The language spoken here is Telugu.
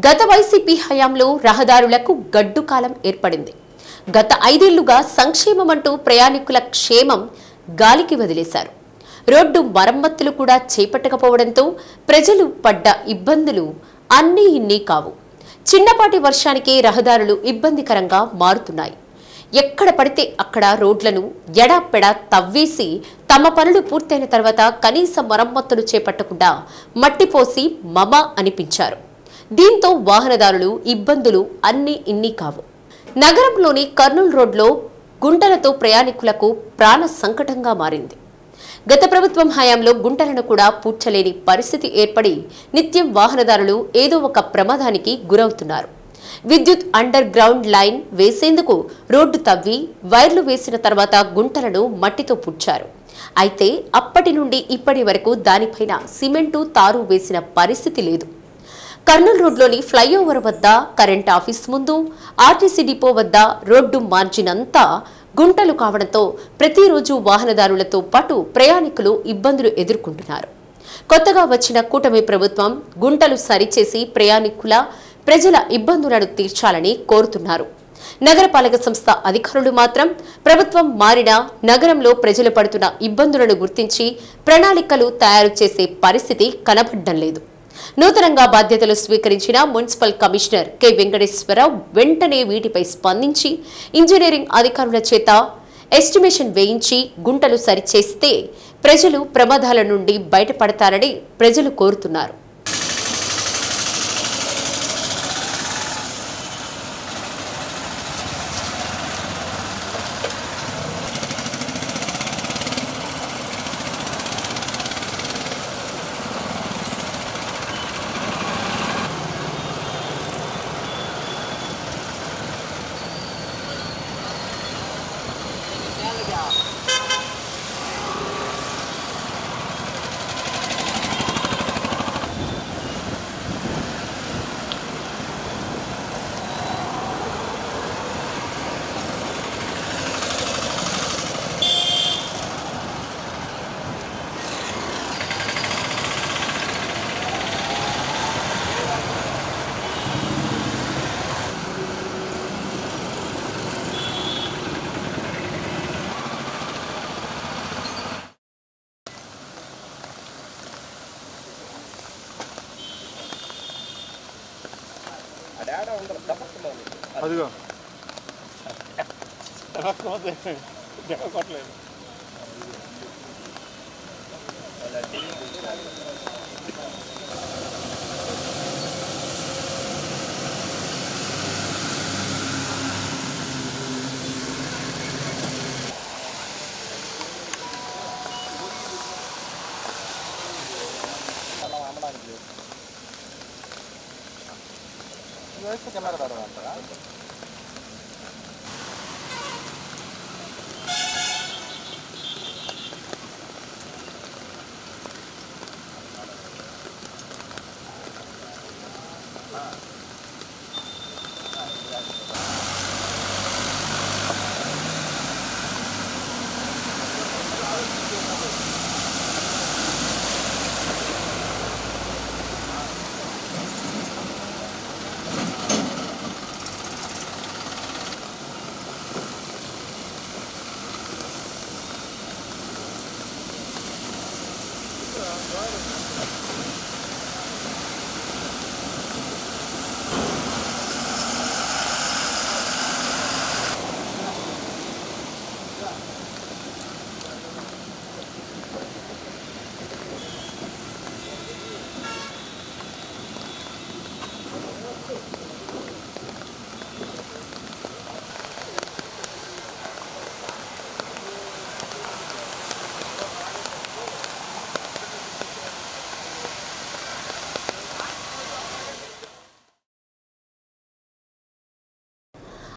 గత వైసీపీ హయాంలో రహదారులకు గడ్డుకాలం ఏర్పడింది. గత 5 ఏళ్లుగా సంక్షేమమంటూ ప్రయాణికుల క్షేమం గాలికి వదిలేశారు. రోడ్డు మరమ్మతులు కూడా చేపట్టకపోవడంతో ప్రజలు పడ్డ ఇబ్బందులు అన్నీ ఇన్ని కావు. చిన్నపాటి వర్షానికే రహదారులు ఇబ్బందికరంగా మారుతున్నాయి. ఎక్కడ పడితే అక్కడ రోడ్లను ఎడాపెడా తవ్వేసి తమ పనులు పూర్తయిన తర్వాత కనీస మరమ్మతులు చేపట్టకుండా మట్టిపోసి మమ అనిపించారు. దీంతో వాహనదారులు ఇబ్బందులు అన్నీ ఇన్ని కావు. నగరంలోని కర్నూలు రోడ్లో గుంటలతో ప్రయాణికులకు ప్రాణ సంకటంగా మారింది. గత ప్రభుత్వం హయాంలో గుంటలను కూడా పూడ్చలేని పరిస్థితి ఏర్పడి నిత్యం వాహనదారులు ఏదో ఒక ప్రమాదానికి గురవుతున్నారు. విద్యుత్ అండర్ గ్రౌండ్ లైన్ వేసేందుకు రోడ్డు తవ్వి వైర్లు వేసిన తర్వాత గుంటలను మట్టితో పూడ్చారు. అయితే అప్పటి నుండి ఇప్పటి వరకు దానిపైన సిమెంటు తారు వేసిన పరిస్థితి లేదు. కర్నూలు రోడ్లోని ఫ్లైఓవర్ వద్ద, కరెంట్ ఆఫీస్ ముందు, ఆర్టీసీ డిపో వద్ద రోడ్డు మార్జిన్ అంతా గుంటలు కావడంతో ప్రతిరోజు వాహనదారులతో పాటు ప్రయాణికులు ఇబ్బందులు ఎదుర్కొంటున్నారు. కొత్తగా వచ్చిన కూటమి ప్రభుత్వం గుంటలు సరిచేసి ప్రజల ఇబ్బందులను తీర్చాలని కోరుతున్నారు. నగరపాలక సంస్థ అధికారులు మాత్రం ప్రభుత్వం మారినా నగరంలో ప్రజలు పడుతున్న ఇబ్బందులను గుర్తించి ప్రణాళికలు తయారు చేసే పరిస్థితి కనబడడం లేదు. నూతనంగా బాధ్యతలు స్వీకరించిన మున్సిపల్ కమిషనర్ కె వెంకటేశ్వరరావు వెంటనే వీటిపై స్పందించి ఇంజనీరింగ్ అధికారుల చేత ఎస్టిమేషన్ వేయించి గుంటలు సరిచేస్తే ప్రజలు ప్రమాదాల నుండి బయటపడతారని ప్రజలు కోరుతున్నారు. అదిగో కెమెరా తర్వాత